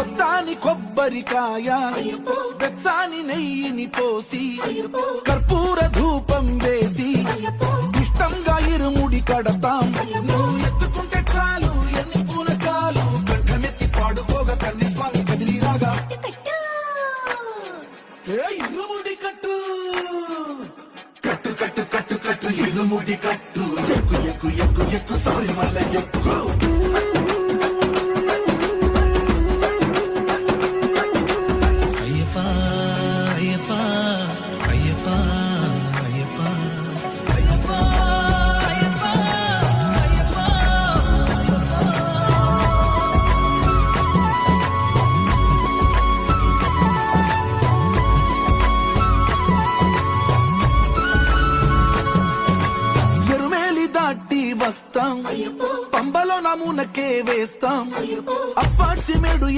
కొత్తాని కొబ్బరికాయ వెచ్చాని నెయ్యిని పోసి కర్పూర ధూపం వేసి ఇష్టంగా ఇరుముడి కడతాం. నువ్వు ఎత్తుకుంటే చాలు ఎన్ని పూనకాలు కంఠమెత్తి పాడుకోగా కన్నేస్వామి కదిలిరాగా ఇరుముడి కట్టు కట్టు కట్టు కట్టు కట్టు ఇరుముడి కట్టు ఎక్కు ఎక్కు ఎక్కు ఎక్కు సారి మల్ల ఎక్కు వస్తాం పంబలో నమూనకే వేస్తాం అప్పాచి మేడు